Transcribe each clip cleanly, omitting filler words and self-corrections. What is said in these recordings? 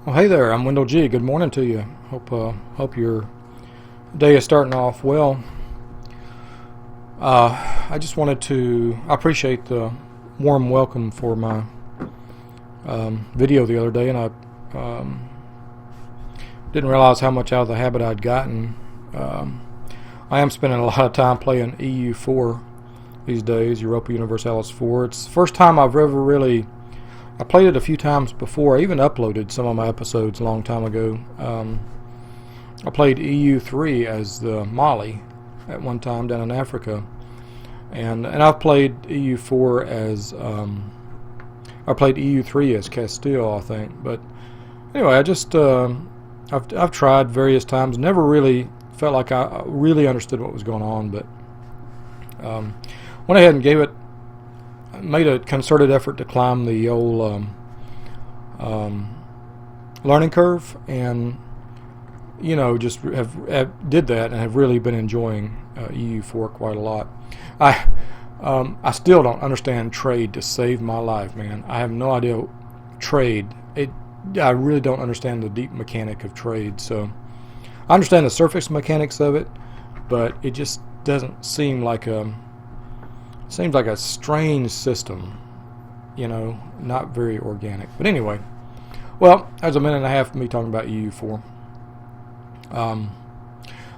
Well, hey there, I'm Wendell G. Good morning to you. Hope your day is starting off well. I just wanted to. I appreciate the warm welcome for my video the other day, and I didn't realize how much out of the habit I'd gotten. I am spending a lot of time playing EU4 these days, Europa Universalis 4. It's the first time I've ever really. I played it a few times before. I even uploaded some of my episodes a long time ago. I played EU3 as the Mali at one time down in Africa, and I've played EU4 as I played EU3 as Castile, I think. But anyway, I've tried various times. Never really felt like I really understood what was going on, but went ahead and made a concerted effort to climb the old learning curve, and just have did that and have really been enjoying EU4 quite a lot. I still don't understand trade to save my life, man. I have no idea trade. I really don't understand the deep mechanic of trade. So I understand the surface mechanics of it, but it just doesn't seem like a strange system, not very organic. But anyway, well, there's a minute and a half of me talking about EU4.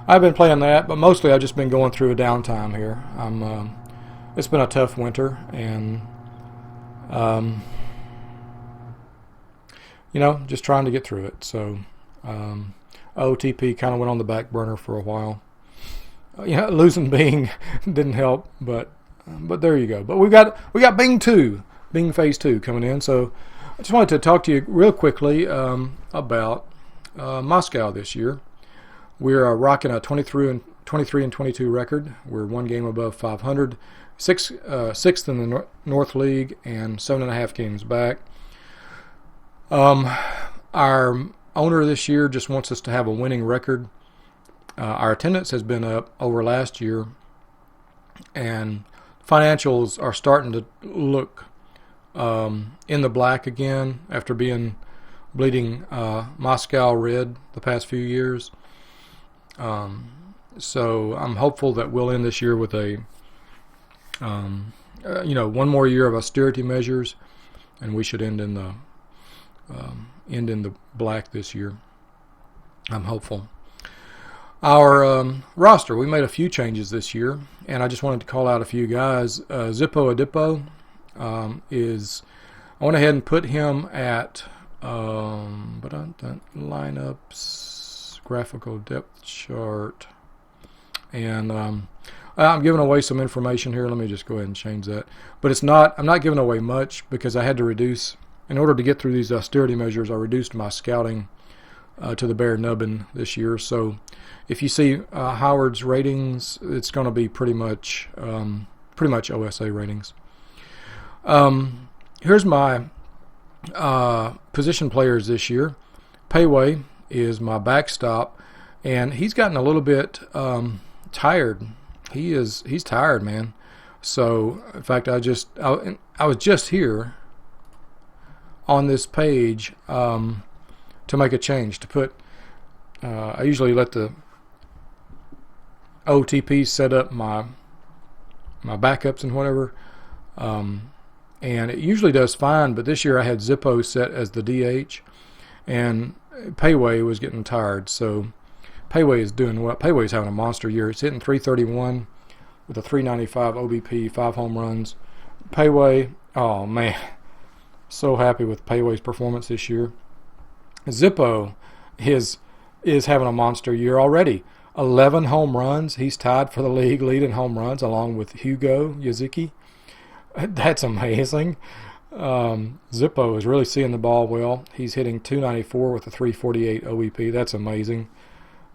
I've been playing that, but mostly I've just been going through a downtime here. It's been a tough winter, and just trying to get through it. So OTP kind of went on the back burner for a while. Losing Bing didn't help, but there you go. But we got Bing Phase 2 coming in. So I just wanted to talk to you real quickly about Moscow this year. We're rocking a 23 and 22 record. We're one game above 500, sixth in the North League, and 7.5 games back. Our owner this year just wants us to have a winning record. Our attendance has been up over last year, and financials are starting to look in the black again after being bleeding Moscow red the past few years. So I'm hopeful that we'll end this year with one more year of austerity measures, and we should end in the black this year. I'm hopeful. Our roster, we made a few changes this year, and I just wanted to call out a few guys. Zippo Adipo I went ahead and put him at lineups, graphical depth chart, and I'm giving away some information here. Let me just go ahead and change that. But I'm not giving away much because I had to reduce, in order to get through these austerity measures, I reduced my scouting to the bare nubbin this year. So if you see Howard's ratings, it's going to be pretty much OSA ratings. Here's my position players this year. Payway is my backstop, and he's gotten a little bit tired. He's tired, man. So in fact, I was just here on this page to make a change, to put I usually let the OTP set up my backups and whatever, and it usually does fine, but this year I had Zippo set as the DH, and Payway was getting tired. So Payway is doing well. Payway's having a monster year. It's hitting 331 with a 395 OBP, 5 home runs. Payway, oh man, so happy with Payway's performance this year. Zippo is having a monster year already. 11 home runs. He's tied for the league lead in home runs along with Hugo Yazicki. That's amazing. Zippo is really seeing the ball well. He's hitting 294 with a 348 OEP. That's amazing.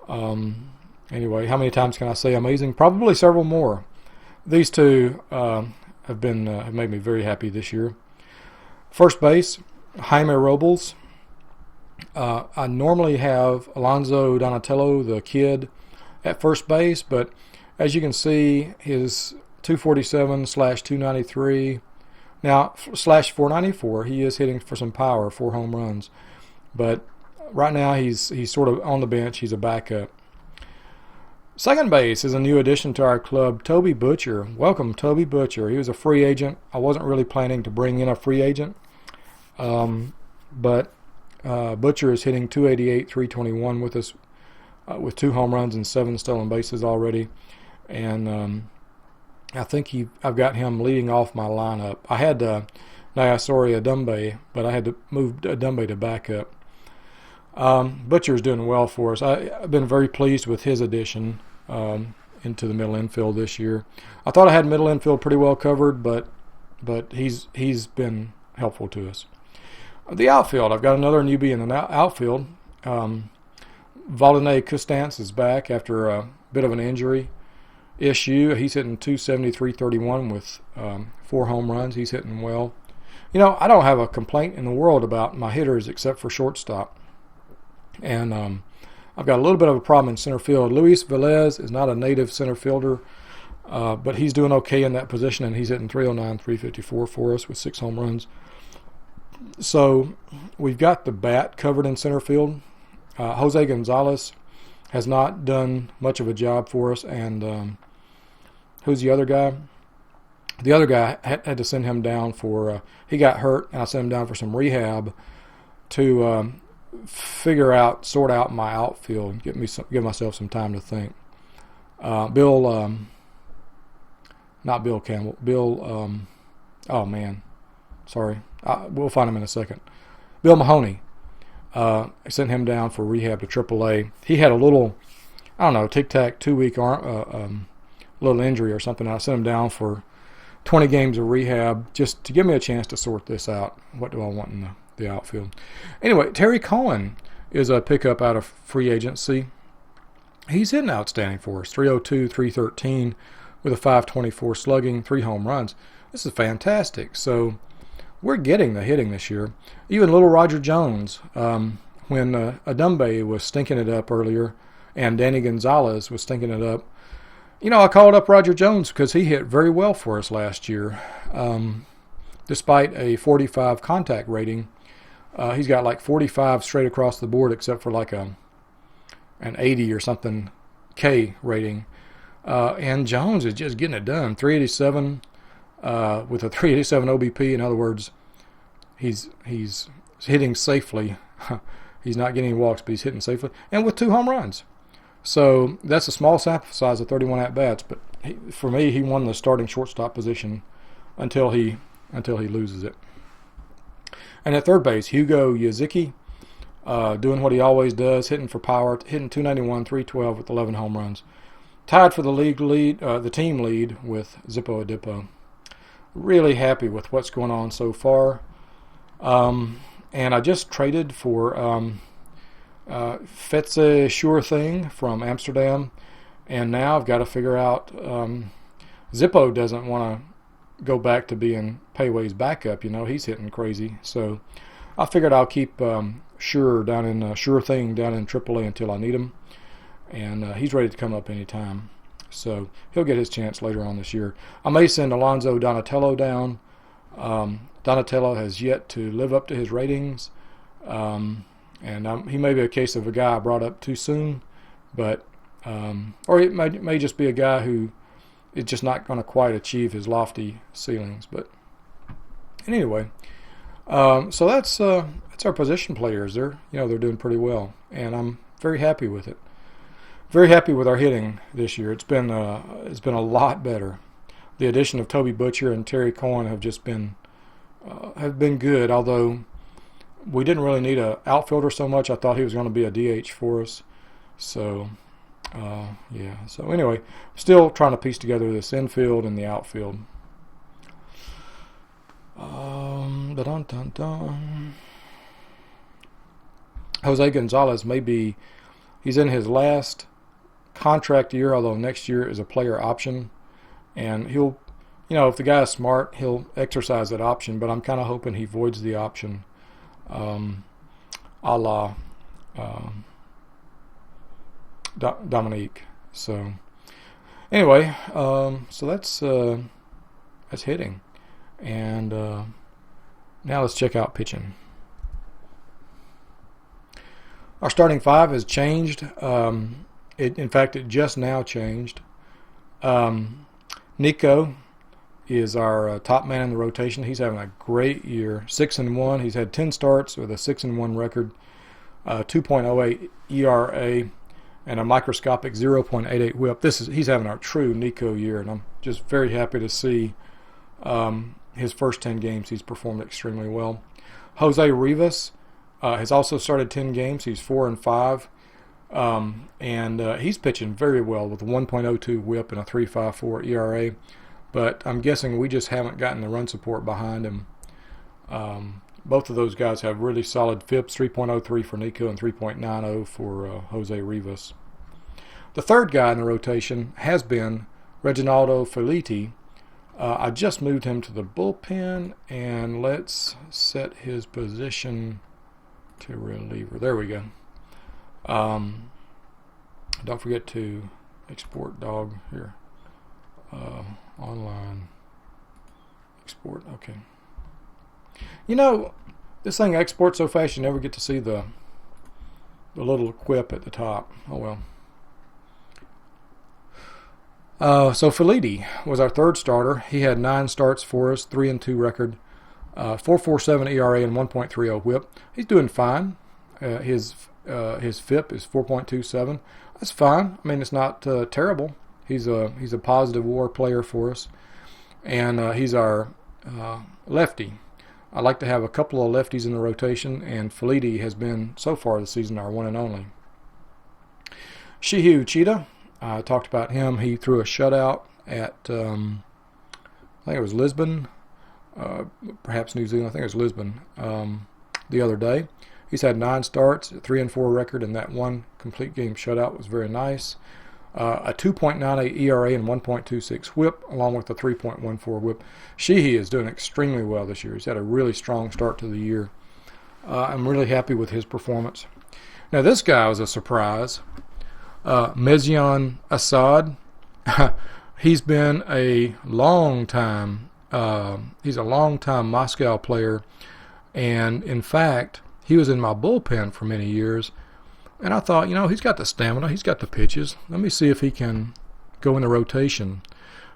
Anyway, how many times can I say amazing? Probably several more. These two have made me very happy this year. First base, Jaime Robles. I normally have Alonzo Donatello, the kid, at first base, but as you can see, his 247/293 now /494, he is hitting for some power, 4 home runs, but right now he's sort of on the bench. He's a backup. Second base is a new addition to our club, Toby Butcher. Welcome, Toby Butcher. He was a free agent. I wasn't really planning to bring in a free agent, but Butcher is hitting 288, 321 with us, with 2 home runs and 7 stolen bases already, and I think I've got him leading off my lineup. I had Nyasori Adumbe, but I had to move Adumbe to backup. Butcher's doing well for us. I've been very pleased with his addition into the middle infield this year. I thought I had middle infield pretty well covered, but he's been helpful to us. The outfield, I've got another newbie in the outfield. Valdene Custance is back after a bit of an injury issue. He's hitting 270, 331 with 4 home runs. He's hitting well. You know, I don't have a complaint in the world about my hitters except for shortstop. And I've got a little bit of a problem in center field. Luis Velez is not a native center fielder, but he's doing okay in that position, and he's hitting 309, 354 for us with 6 home runs. So we've got the bat covered in center field. Jose Gonzalez has not done much of a job for us, and who's the other guy? The other guy had to send him down for he got hurt, and I sent him down for some rehab to sort out my outfield, give myself some time to think. Not Bill Campbell. Oh man, sorry. We'll find him in a second. Bill Mahoney. I sent him down for rehab to AAA. He had a little, I don't know, tic-tac 2-week little injury or something. I sent him down for 20 games of rehab just to give me a chance to sort this out. What do I want in the outfield? Anyway, Terry Cohen is a pickup out of free agency. He's hitting outstanding for us. 302, 313 with a 524 slugging, 3 home runs. This is fantastic. So we're getting the hitting this year. Even little Roger Jones, when Adumbe was stinking it up earlier and Danny Gonzalez was stinking it up, you know, I called up Roger Jones because he hit very well for us last year. Despite a 45 contact rating, he's got like 45 straight across the board except for like an 80 or something K rating. And Jones is just getting it done. 387 with a 387 OBP. In other words, he's hitting safely. He's not getting any walks, but he's hitting safely. And with 2 home runs. So that's a small sample size of 31 at-bats. But for me, he won the starting shortstop position until he loses it. And at third base, Hugo Yazicki, doing what he always does, hitting for power, hitting 291, 312 with 11 home runs. Tied for the league lead, the team lead with Zippo Adipo. Really happy with what's going on so far. And I just traded for Fetze Sure Thing from Amsterdam. And now I've got to figure out, Zippo doesn't want to go back to being Payway's backup. You know, he's hitting crazy. So I figured I'll keep Sure Thing down in AAA until I need him. And he's ready to come up anytime. So he'll get his chance later on this year. I may send Alonzo Donatello down. Donatello has yet to live up to his ratings. And he may be a case of a guy I brought up too soon. But or it may just be a guy who is just not going to quite achieve his lofty ceilings. But anyway, so that's our position players. They're doing pretty well. And I'm very happy with it. Very happy with our hitting this year. It's been a lot better. The addition of Toby Butcher and Terry Cohen have just been good. Although we didn't really need an outfielder so much. I thought he was going to be a DH for us. So yeah. So anyway, still trying to piece together this infield and the outfield. Jose Gonzalez he's in his last contract year, although next year is a player option, and he'll, if the guy is smart, he'll exercise that option, but I'm kind of hoping he voids the option, a la Dominique. So anyway, so that's hitting, and now let's check out pitching. Our starting five has changed. In fact, it just now changed. Nico is our top man in the rotation. He's having a great year. 6-1. He's had 10 starts with a 6-1 record, 2.08 ERA, and a microscopic 0.88 WHIP. He's having a true Nico year, and I'm just very happy to see his first 10 games. He's performed extremely well. Jose Rivas has also started 10 games. He's 4-5. And he's pitching very well with a 1.02 WHIP and a 3.54 ERA. But I'm guessing we just haven't gotten the run support behind him. Both of those guys have really solid FIPs, 3.03 for Nico and 3.90 for Jose Rivas. The third guy in the rotation has been Reginaldo Felitti. I just moved him to the bullpen, and let's set his position to reliever. There we go. Don't forget to export dog here. Online export. Okay. You know, this thing exports so fast you never get to see the little quip at the top. Oh well. So Felitti was our third starter. He had 9 starts for us, 3-2 record, 4.47 ERA and 1.30 WHIP. He's doing fine. His FIP is 4.27. That's fine. I mean, it's not terrible. He's a positive WAR player for us, and he's our lefty. I like to have a couple of lefties in the rotation, and Felitti has been so far this season our one and only. Shihu Uchida, I talked about him. He threw a shutout at I think it was Lisbon, perhaps New Zealand. I think it was Lisbon the other day. He's had 9 starts, a 3-4 record, and that one complete game shutout was very nice. A 2.98 ERA and 1.26 WHIP, along with a 3.14 WHIP. Sheehy is doing extremely well this year. He's had a really strong start to the year. I'm really happy with his performance. Now, this guy was a surprise. Mezyan Assad. He's been a long time. He's a long time Moscow player, and in fact, he was in my bullpen for many years. And I thought, he's got the stamina, he's got the pitches. Let me see if he can go in the rotation.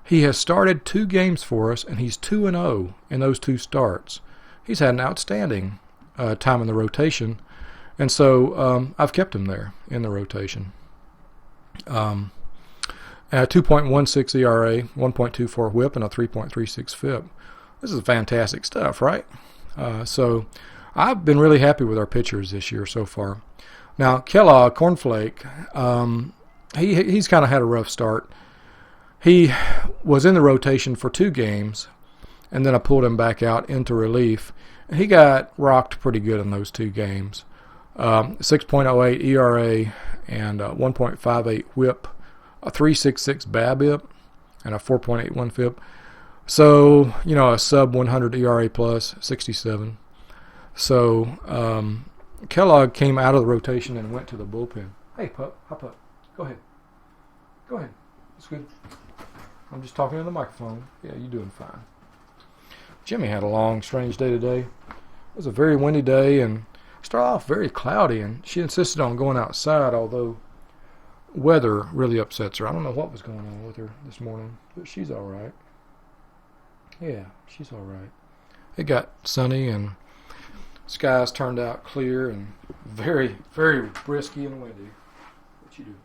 He has started 2 games for us, and he's 2-0 in those 2 starts. He's had an outstanding time in the rotation, and so I've kept him there in the rotation. 2.16 ERA, 1.24 WHIP, and a 3.36 FIP. This is fantastic stuff, right? So I've been really happy with our pitchers this year so far. Now, Kellogg Cornflake, he's kind of had a rough start. He was in the rotation for 2 games, and then I pulled him back out into relief. And he got rocked pretty good in those 2 games. 6.08 ERA and 1.58 WHIP, a 3.66 BABIP, and a 4.81 FIP. So, a sub 100 ERA plus, 67. So, Kellogg came out of the rotation and went to the bullpen. Hey, pup, hop up. Go ahead. Go ahead. It's good. I'm just talking to the microphone. Yeah, you're doing fine. Jimmy had a long, strange day today. It was a very windy day and started off very cloudy, and she insisted on going outside, although weather really upsets her. I don't know what was going on with her this morning, but she's all right. Yeah, she's all right. It got sunny and skies turned out clear and very, very brisky and windy. What you doing,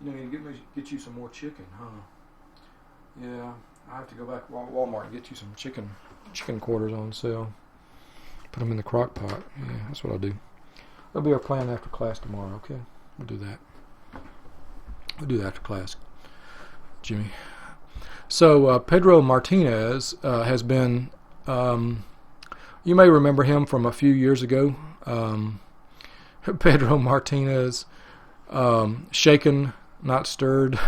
aren't you? You need to get you some more chicken, huh? Yeah, I have to go back to Walmart and get you some chicken quarters on sale. Put them in the crock pot. Yeah, that's what I'll do. That'll be our plan after class tomorrow, okay? We'll do that. We'll do that after class, Jimmy. So Pedro Martinez has been... you may remember him from a few years ago. Pedro Martinez, shaken, not stirred.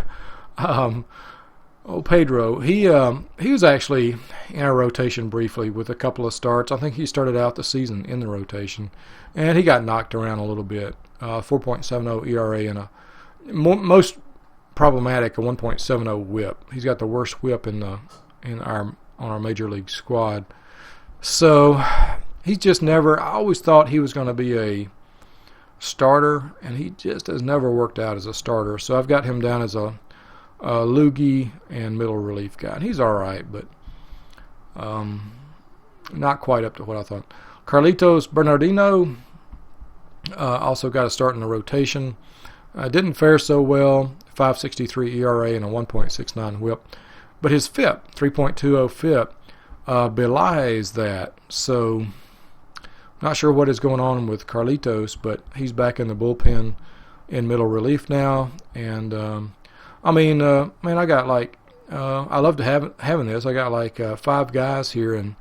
Pedro, he was actually in our rotation briefly with a couple of starts. I think he started out the season in the rotation, and he got knocked around a little bit. 4.70 ERA and a most problematic a 1.70 WHIP. He's got the worst WHIP on our major league squad. So he's just never. I always thought he was going to be a starter, and he just has never worked out as a starter. So I've got him down as a loogie and middle relief guy. And he's all right, but not quite up to what I thought. Carlitos Bernardino also got a start in the rotation. Didn't fare so well. 5.63 ERA and a 1.69 WHIP, but his FIP, 3.20 FIP, belies that. So, not sure what is going on with Carlitos, but he's back in the bullpen in middle relief now. And man, I got like I love to having this. I got like 5 guys here, and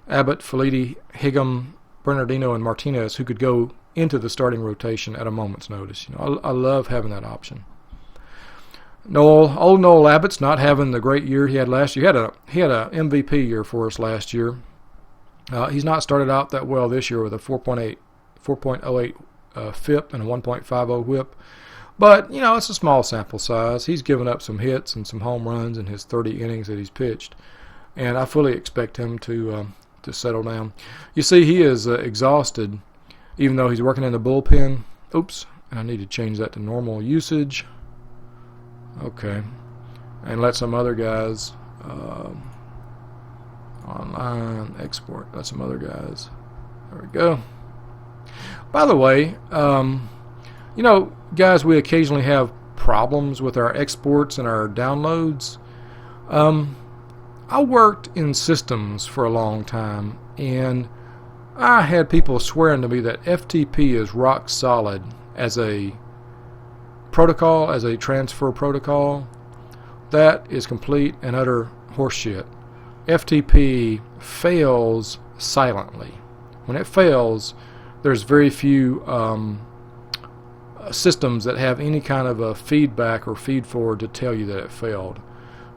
Abbott, Felitti, Higham, Bernardino, and Martinez who could go into the starting rotation at a moment's notice. You know, I love having that option. Old Noel Abbott's not having the great year he had last year. He had a MVP year for us last year. He's not started out that well this year with a 4.08 FIP and a 1.50 WHIP. But, you know, it's a small sample size. He's given up some hits and some home runs in his 30 innings that he's pitched. And I fully expect him to settle down. You see, he is exhausted, even though he's working in the bullpen. Oops, and I need to change that to normal usage. Okay, and let some other guys online export. Let some other guys. There we go. By the way, you know, guys, we occasionally have problems with our exports and our downloads. I worked in systems for a long time, and I had people swearing to me that FTP is rock solid as a protocol, as a transfer protocol. That is complete and utter horseshit. FTP fails silently. When it fails, there's very few systems that have any kind of a feedback or feed forward to tell you that it failed.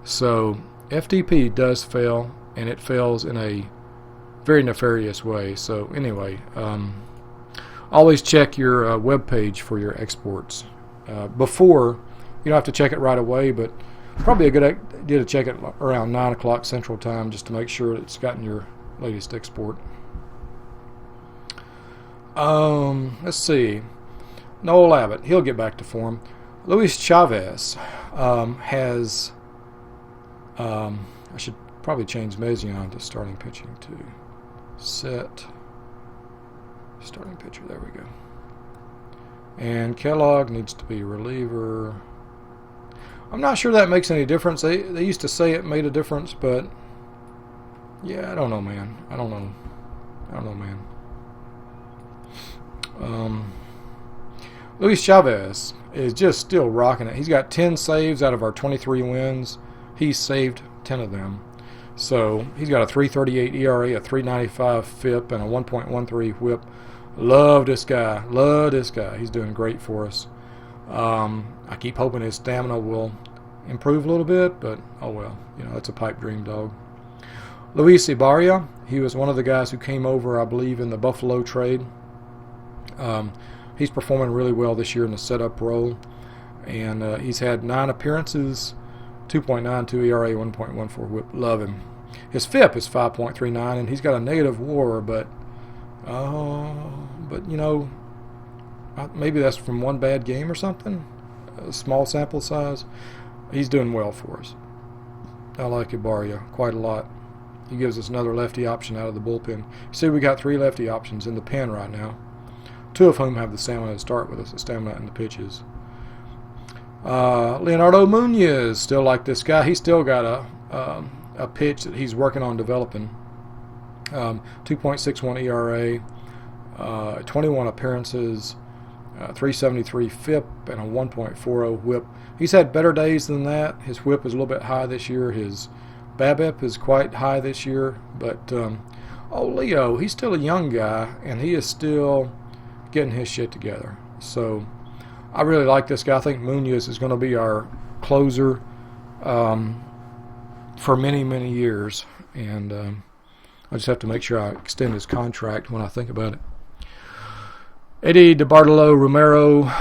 So FTP does fail, and it fails in a very nefarious way. So anyway, always check your web page for your exports. Before, you don't have to check it right away, but probably a good idea to check it around 9 o'clock Central Time just to make sure it's gotten your latest export. Let's see. Noel Abbott, he'll get back to form. Luis Chavez has... I should probably change Mezion to starting pitching too. Set starting pitcher, there we go. And Kellogg needs to be reliever. I'm not sure that makes any difference. They used to say it made a difference, but yeah, I don't know, man. I don't know, man. Luis Chavez is just still rocking it. He's got 10 saves out of our 23 wins. He's saved 10 of them. So he's got a 3.38 ERA, a 3.95 FIP, and a 1.13 WHIP. Love this guy. He's doing great for us. I keep hoping his stamina will improve a little bit, but oh well. You know, it's a pipe dream, dog. Luis Ibarria, he was one of the guys who came over, I believe, in the Buffalo trade. He's performing really well this year in the setup role. And he's had 9 appearances, 2.92 ERA, 1.14 WHIP. Love him. His FIP is 5.39, and he's got a negative WAR, but you know, maybe that's from one bad game or something. A small sample size. He's doing well for us. I like Ibarria quite a lot. He gives us another lefty option out of the bullpen. See, we got 3 lefty options in the pen right now. 2 of whom have the stamina to start with us, the stamina and the pitches. Leonardo Munoz, still like this guy. He's still got a pitch that he's working on developing. 2.61 ERA, 21 appearances, 3.73 FIP, and a 1.40 WHIP. He's had better days than that. His WHIP is a little bit high this year. His BABIP is quite high this year. But, Leo, he's still a young guy, and he is still getting his shit together. So I really like this guy. I think Munoz is going to be our closer for many, many years. And I just have to make sure I extend his contract when I think about it. Eddie DeBartolo Romero,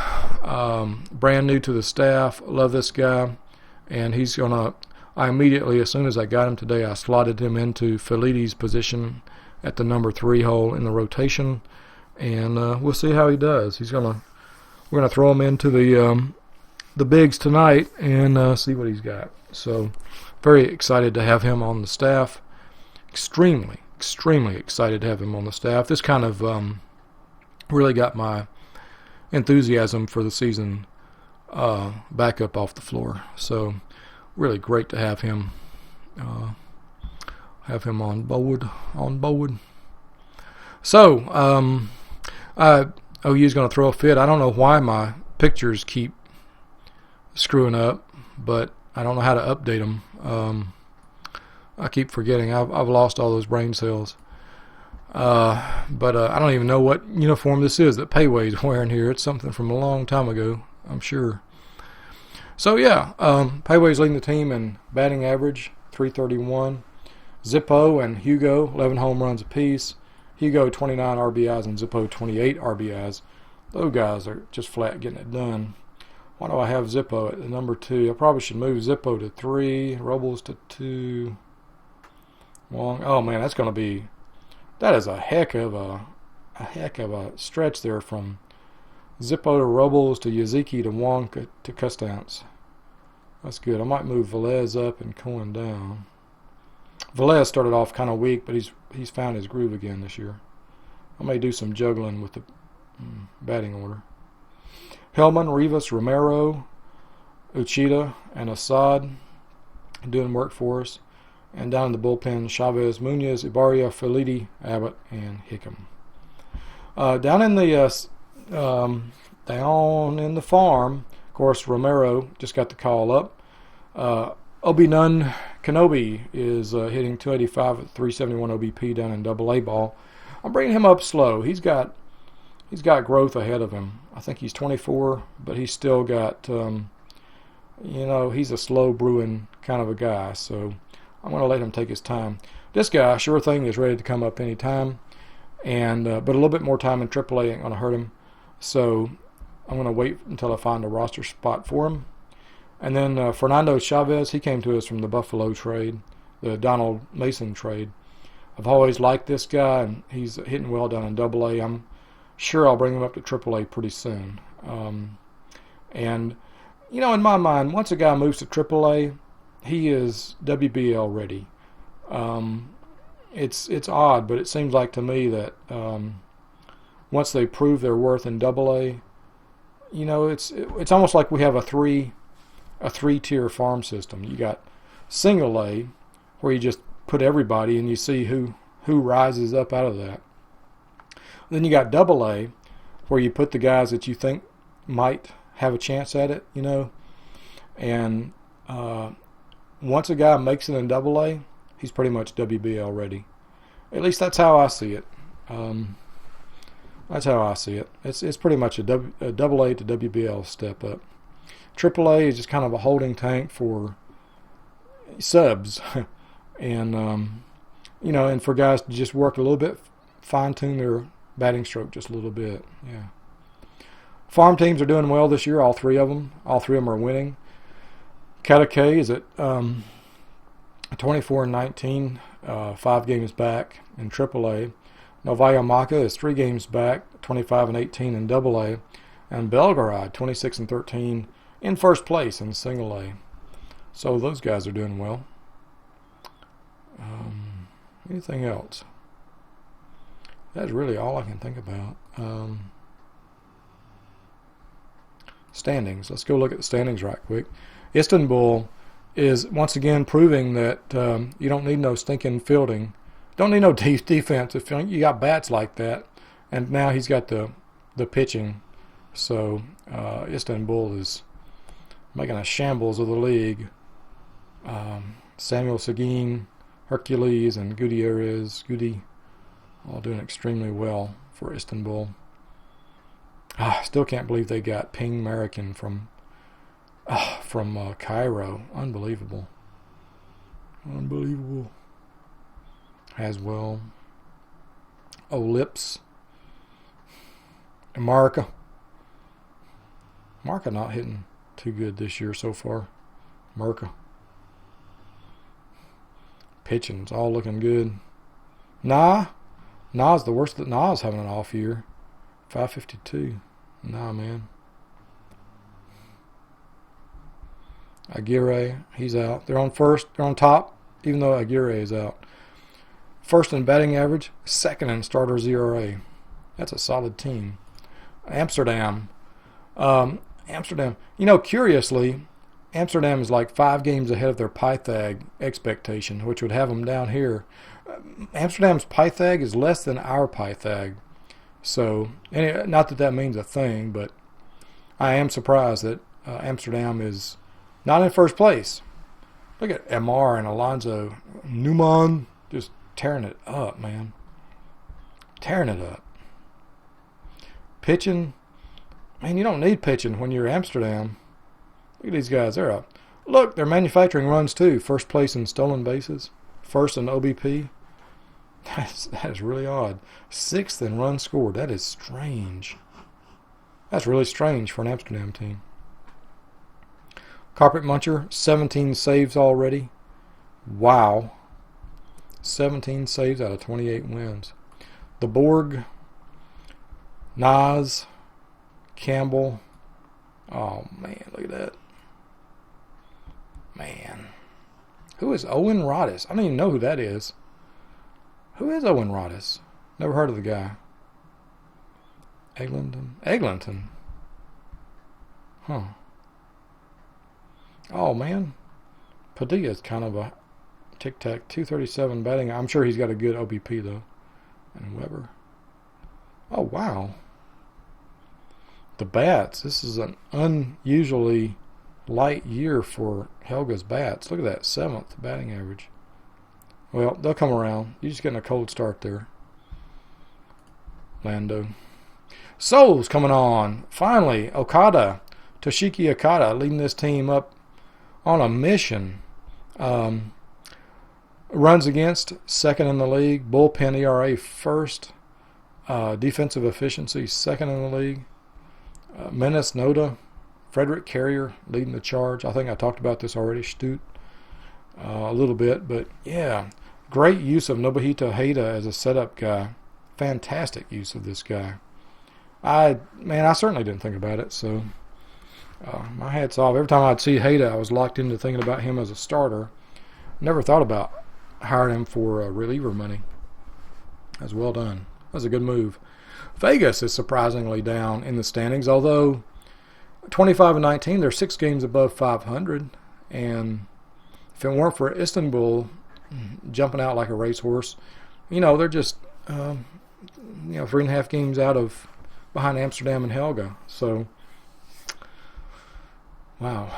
brand new to the staff. Love this guy. And he's going to, I immediately, as soon as I got him today, I slotted him into Felitti's position at the number 3 hole in the rotation, and we'll see how he does. We're gonna throw him into the bigs tonight and see what he's got. So very excited to have him on the staff. Extremely excited to have him on the staff. This kind of really got my enthusiasm for the season back up off the floor. So really great to have him on board. So OU's going to throw a fit. I don't know why my pictures keep screwing up, but I don't know how to update them. I keep forgetting. I've lost all those brain cells. But I don't even know what uniform this is that Payway's wearing here. It's something from a long time ago, I'm sure. So yeah, Payway's leading the team in batting average, 331. Zippo and Hugo, 11 home runs apiece. Hugo 29 RBIs and Zippo 28 RBIs. Those guys are just flat getting it done. Why do I have Zippo at the number 2? I probably should move Zippo to 3, Robles to 2. Wong. Oh man, that is a heck of a stretch there from Zippo to Robles to Yaziki to Wong to Custance. That's good. I might move Velez up and Cohen down. Velez started off kind of weak, but he's found his groove again this year. I may do some juggling with the batting order. Hellman, Rivas, Romero, Uchida, and Assad doing work for us. And down in the bullpen, Chavez, Munoz, Ibarria, Felidi, Abbott, and Hickam. Down in the farm, of course, Romero just got the call up. Obi-Nun Kenobi is hitting 285 at 371 OBP down in AA ball. I'm bringing him up slow. He's got growth ahead of him. I think he's 24, but he's still got, he's a slow brewing kind of a guy. So I'm going to let him take his time. This guy, sure thing, is ready to come up any time, but a little bit more time in AAA ain't going to hurt him. So I'm going to wait until I find a roster spot for him. And then Fernando Chavez, he came to us from the Buffalo trade, the Donald Mason trade. I've always liked this guy, and he's hitting well down in AA. I'm sure I'll bring him up to AAA pretty soon. In my mind, once a guy moves to AAA, he is WBL ready. It's odd, but it seems like to me that once they prove their worth in AA, it's almost like we have a three-tier farm system. You got single A, where you just put everybody and you see who rises up out of that. Then you got AA, where you put the guys that you think might have a chance at it, and once a guy makes it in AA, he's pretty much WBL ready. At least that's how I see it. It's pretty much a AA to WBL step up. AAA is just kind of a holding tank for subs, and and for guys to just work a little bit, fine tune their batting stroke just a little bit. Yeah. Farm teams are doing well this year. All three of them are winning. Katake is at 24-19, 5 games back in AAA. Novaya Maka is 3 games back, 25-18 in AA, and Belgorod 26-13 in first place in Single A. So those guys are doing well. Anything else? That's really all I can think about. Standings. Let's go look at the standings right quick. Istanbul is once again proving that you don't need no stinking fielding. Don't need no defense if you got bats like that. And now he's got the pitching. So Istanbul is making a shambles of the league. Samuel Seguin, Hercules, and Goody, all doing extremely well for Istanbul. I still can't believe they got Ping American from Cairo. Unbelievable. Haswell. Lips. And Marca not hitting too good this year so far. Marca. Pitching's all looking good. Nah, Nas, the worst that Nas having an off year. 552. Nah, man. Aguirre, he's out. They're on first. They're on top, even though Aguirre is out. First in batting average, second in starters ERA. That's a solid team. Amsterdam. Amsterdam. You know, curiously, Amsterdam is like 5 games ahead of their Pythag expectation, which would have them down here. Amsterdam's Pythag is less than our Pythag. So, not that that means a thing, but I am surprised that Amsterdam is not in first place. Look at MR and Alonso Newman just tearing it up, man. Tearing it up. Pitching. Man, you don't need pitching when you're Amsterdam. Look at these guys. They're up. Look, they're manufacturing runs too. First place in stolen bases. First in OBP. That is really odd. 6th in runs scored. That is strange. That's really strange for an Amsterdam team. Carpet Muncher, 17 saves already. Wow. 17 saves out of 28 wins. The Borg, Nas, Campbell. Oh, man, look at that. Man. Who is Owen Roddice? I don't even know who that is. Who is Owen Roddice? Never heard of the guy. Eglinton. Huh. Oh, man. Padilla's kind of a tic-tac. 237 batting. I'm sure he's got a good OBP, though. And Weber. Oh, wow. The bats. This is an unusually light year for Helga's bats. Look at that. 7th batting average. Well, they'll come around. You're just getting a cold start there. Lando. Souls coming on. Finally, Okada. Toshiki Okada leading this team up on a mission. Runs against, second in the league. Bullpen ERA, first. Defensive efficiency, second in the league. Menace Noda. Frederick Carrier leading the charge. I think I talked about this already. Stute. A little bit, but yeah. Great use of Nobuhito Hayda as a setup guy. Fantastic use of this guy. I certainly didn't think about it, so my hat's off. Every time I'd see Hayda, I was locked into thinking about him as a starter. Never thought about hiring him for reliever money. That was well done. That was a good move. Vegas is surprisingly down in the standings, although 25-19, they're 6 games above 500, and if it weren't for Istanbul jumping out like a racehorse, they're just 3.5 games out of behind Amsterdam and Helga. So, wow.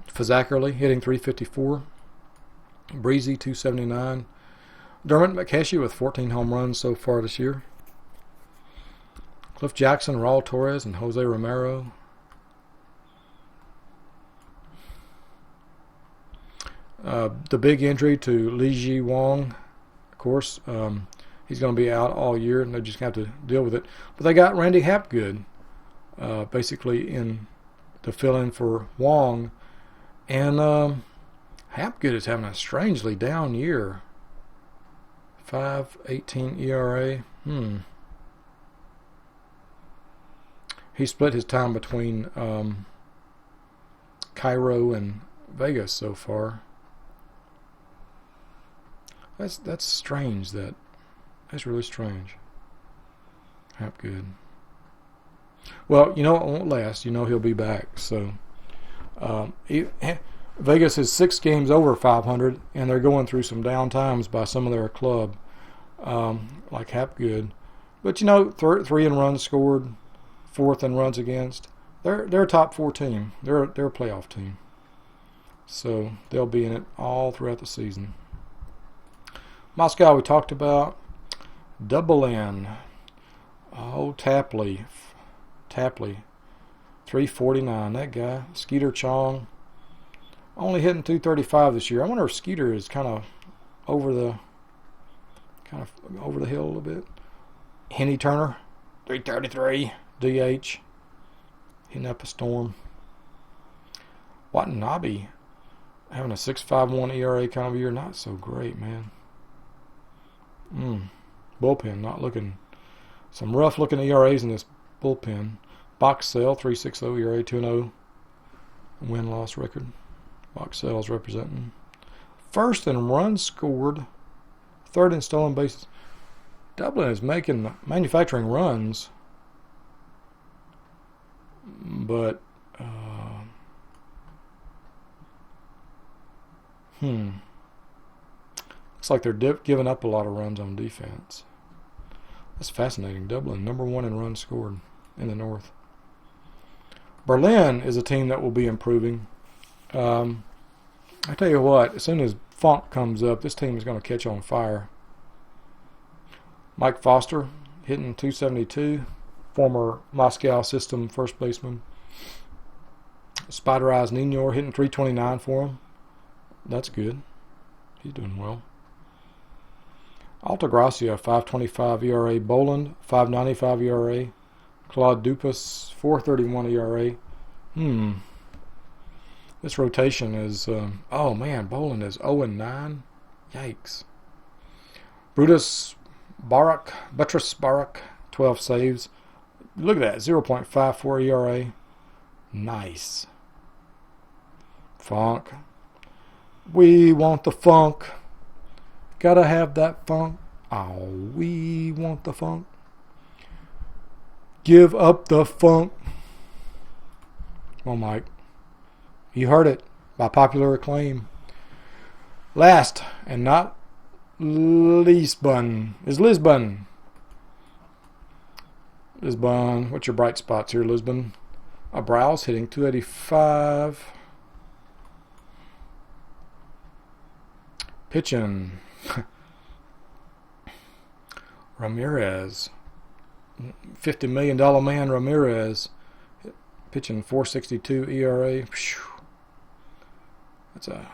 Fazakerly hitting .354. Breezy 279. Dermot McKeshy with 14 home runs so far this year. Cliff Jackson, Raul Torres, and Jose Romero. The big injury to Li Ji Wong, of course, he's going to be out all year, and they're just going to have to deal with it. But they got Randy Hapgood, basically to fill in for Wong, and Hapgood is having a strangely down year. 5.18 ERA. He split his time between Cairo and Vegas so far. That's strange. That's really strange. Hapgood. Well, it won't last. He'll be back. So, Vegas is 6 games over 500, and they're going through some down times by some of their club, like Hapgood. But 3 in runs scored, 4th in runs against. They're a top 4 team. They're a playoff team. So they'll be in it all throughout the season. Moscow we talked about. Double N. Oh, Tapley. 349. That guy. Skeeter Chong. Only hitting 235 this year. I wonder if Skeeter is kind of over the hill a little bit. Henny Turner. 333. DH. Hitting up a storm. Watanabe. Having a 6.51 ERA kind of year. Not so great, man. Bullpen not looking. Some rough looking ERAs in this bullpen. Box Sale 3.60 ERA 2.0 win-loss record. Box Sale's representing. First in runs scored. Third in stolen bases. Dublin is manufacturing runs, but looks like they're giving up a lot of runs on defense. That's fascinating. Dublin, number 1 in runs scored in the North. Berlin is a team that will be improving. I tell you what, as soon as Funk comes up, this team is going to catch on fire. Mike Foster hitting .272, former Moscow system first baseman. Spider Eyes Niñor hitting .329 for him. That's good. He's doing well. Altagracia 5.25 ERA. Boland 5.95 ERA. Claude Dupas 4.31 ERA. This rotation is oh man, Boland is 0-9. Yikes. Buttress Barak 12 saves. Look at that, 0.54 ERA. Nice. Funk. We want the funk. Gotta have that funk. Oh, we want the funk. Give up the funk. Well, Mike, you heard it by popular acclaim. Last and not Lisbon is Lisbon. Lisbon, what's your bright spots here, Lisbon? Browse hitting .285. Pitching. Ramirez. $50 million man Ramirez. Pitching .462 ERA. Whew. That's a...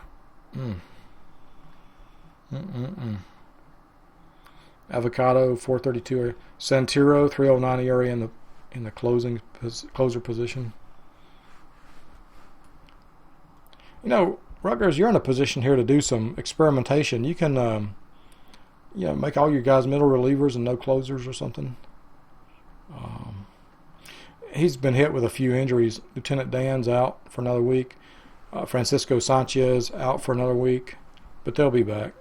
Avocado, 4.32. Santiro, 3.09 ERA in the closer position. You know, Rutgers, you're in a position here to do some experimentation. You can, make all your guys middle relievers and no closers or something. He's been hit with a few injuries. Lieutenant Dan's out for another week. Francisco Sanchez out for another week, but they'll be back.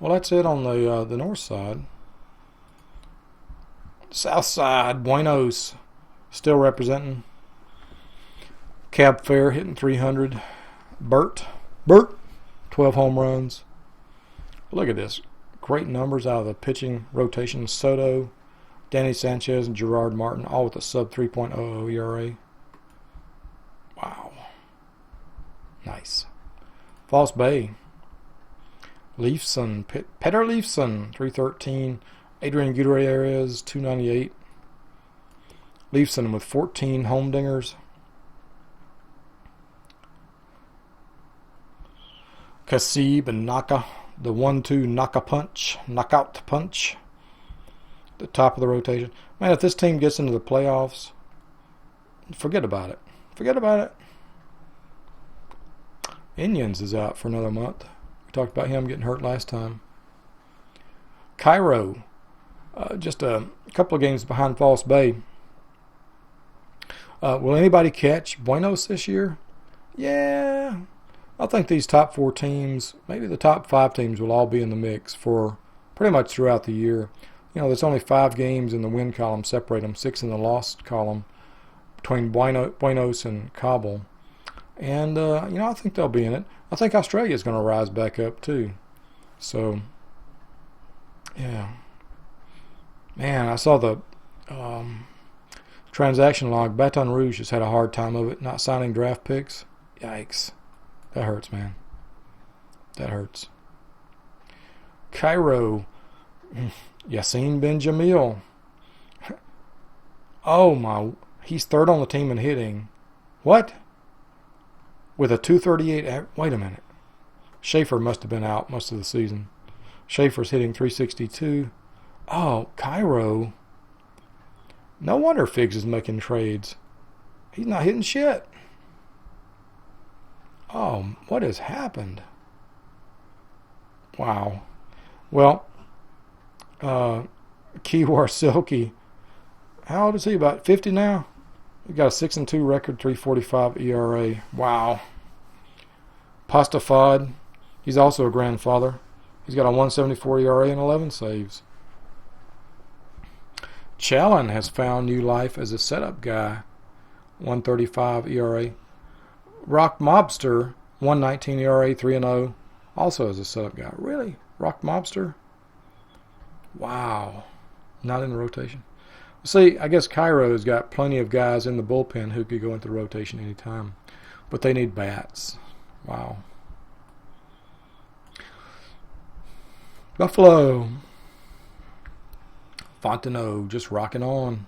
Well, that's it on the north side. South side, Buenos still representing. Cab Fair hitting .300. Burt, 12 home runs. Look at this. Great numbers out of the pitching rotation. Soto, Danny Sanchez, and Gerard Martin, all with a sub 3.00 ERA. Wow. Nice. False Bay. Leifson, Petter Leifson, 313. Adrian Gutierrez, 298. Leifson with 14 home dingers. Kasib and Naka, the 1-2 knockout punch. The top of the rotation. Man, if this team gets into the playoffs, forget about it. Indians is out for another month. We talked about him getting hurt last time. Cairo, just a couple of games behind False Bay. Will anybody catch Buenos this year? Yeah. I think these top 4 teams, maybe the top 5 teams, will all be in the mix for pretty much throughout the year. There's only 5 games in the win column separate them, 6 in the loss column between Buenos and Kabul. And, I think they'll be in it. I think Australia is going to rise back up, too. So, yeah. Man, I saw the transaction log. Baton Rouge has had a hard time of it, not signing draft picks. Yikes. That hurts, man. That hurts. Cairo. Yassine Ben Jamil. Oh, my. He's third on the team in hitting. What? With a 238. Wait a minute. Schaefer must have been out most of the season. Schaefer's hitting 362. Oh, Cairo. No wonder Figs is making trades. He's not hitting shit. Oh, what has happened? Wow. Well, Kiwar Silky, how old is he? About 50 now? He got a 6-2 record, 3.45 ERA. Wow. Pastafad, he's also a grandfather. He's got a 1.74 ERA and 11 saves. Challen has found new life as a setup guy, 1.35 ERA. Rock Mobster, 1.19 ERA, 3-0, also as a setup guy. Really? Rock Mobster? Wow. Not in the rotation. See, I guess Cairo's got plenty of guys in the bullpen who could go into the rotation anytime. But they need bats. Wow. Buffalo. Fontenot just rocking on.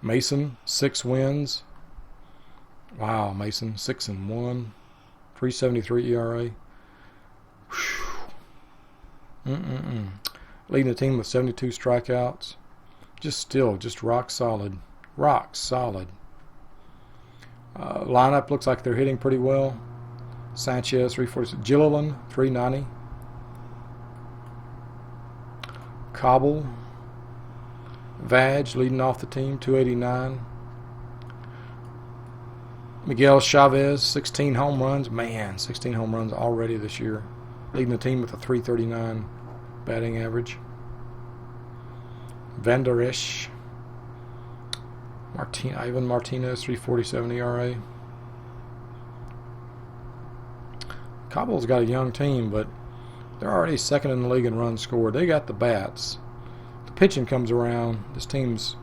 Mason, 6 wins. Wow, Mason, 6-1. 3.73 ERA. Leading the team with 72 strikeouts. Just rock solid. Rock solid. Lineup looks like they're hitting pretty well. Sanchez, 346. Gilliland, 390. Cobble. Vag leading off the team, 289. Miguel Chavez, 16 home runs. Man, 16 home runs already this year. Leading the team with a 339 batting average. Van Der Esch. Ivan Martinez, 3.47 ERA. Cobble's got a young team, but they're already second in the league in runs scored. They got the bats. The pitching comes around. This team's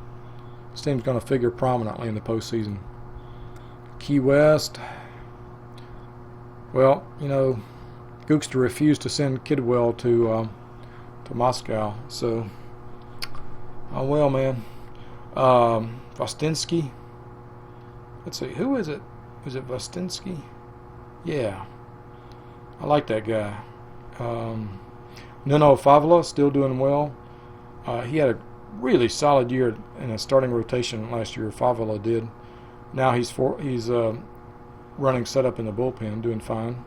going to figure prominently in the postseason. Key West. Well, Gookster refused to send Kidwell to Moscow, so oh well, man. Vostinsky. Let's see, who is it? Is it Vostinsky? Yeah, I like that guy. Nuno Favola still doing well. He had a really solid year in a starting rotation last year. Favola did. Now he's running setup in the bullpen, doing fine.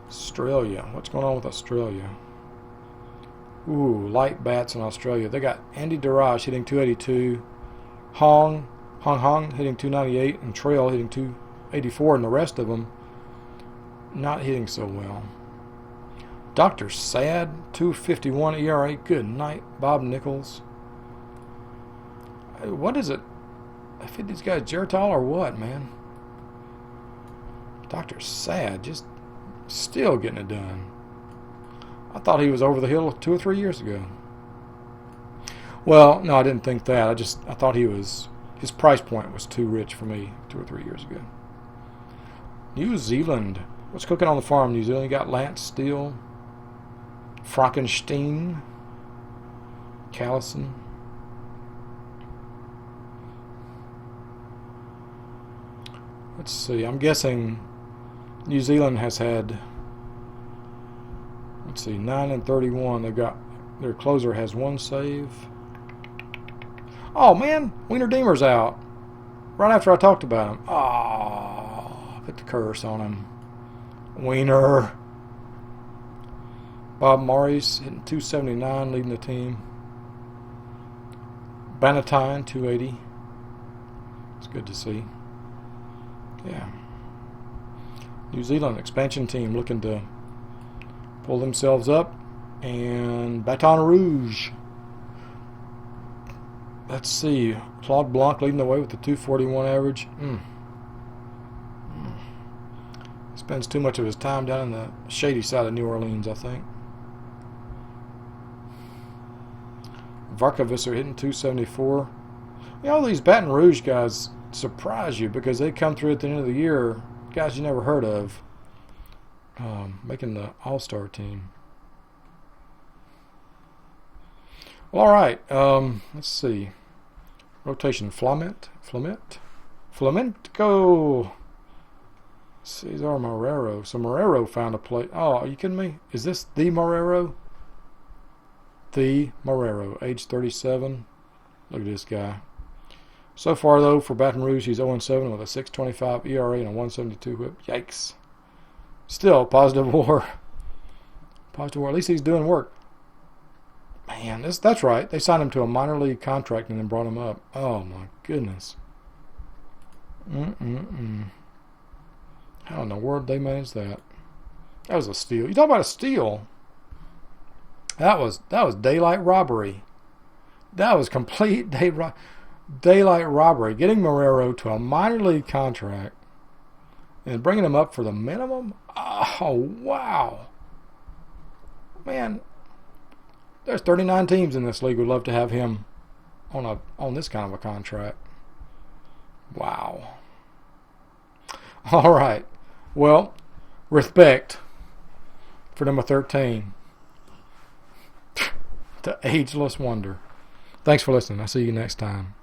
Australia. What's going on with Australia? Ooh, light bats in Australia. They got Andy Daraj hitting 282, Hong hitting 298, and Trail hitting 284, and the rest of them not hitting so well. Dr. Sad, 251 ERA. Good night, Bob Nichols. What is it? I think these guys Geritol or what, man? Dr. Sad just still getting it done. I thought he was over the hill 2 or 3 years ago. Well, no, I didn't think that. I thought his price point was too rich for me 2 or 3 years ago. New Zealand. What's cooking on the farm, New Zealand? You got Lance Steele, Frankenstein, Callison. Let's see. I'm guessing New Zealand has had, 9-31. They've got, their closer has 1 save. Oh man, Wiener Deemer's out. Right after I talked about him. Oh, put the curse on him. Wiener. Bob Morris hitting 279, leading the team. Bannatyne, 280. It's good to see. Yeah. New Zealand expansion team looking to pull themselves up. And Baton Rouge. Let's see. Claude Blanc leading the way with the 241 average. Spends too much of his time down in the shady side of New Orleans, I think. Varkavis are hitting 274. All these Baton Rouge guys surprise you because they come through at the end of the year, guys you never heard of, making the All-Star team. Well, all right. Let's see. Rotation. Flamenco. Cesar Marrero. So Marrero found a plate. Oh, are you kidding me? Is this the Marrero? The Marrero, age 37. Look at this guy. So far, though, for Baton Rouge, he's 0-7 with a 6.25 ERA and a 1.72 whip. Yikes. Still, positive war. Positive war. At least he's doing work. Man, that's right. They signed him to a minor league contract and then brought him up. Oh, my goodness. How in the world they managed that? That was a steal. You talk about a steal. That was daylight robbery. That was complete daylight robbery. Getting Marrero to a minor league contract and bringing him up for the minimum. Oh, wow. Man, there's 39 teams in this league who'd love to have him on this kind of a contract. Wow. All right. Well, respect for number 13. The ageless wonder. Thanks for listening. I'll see you next time.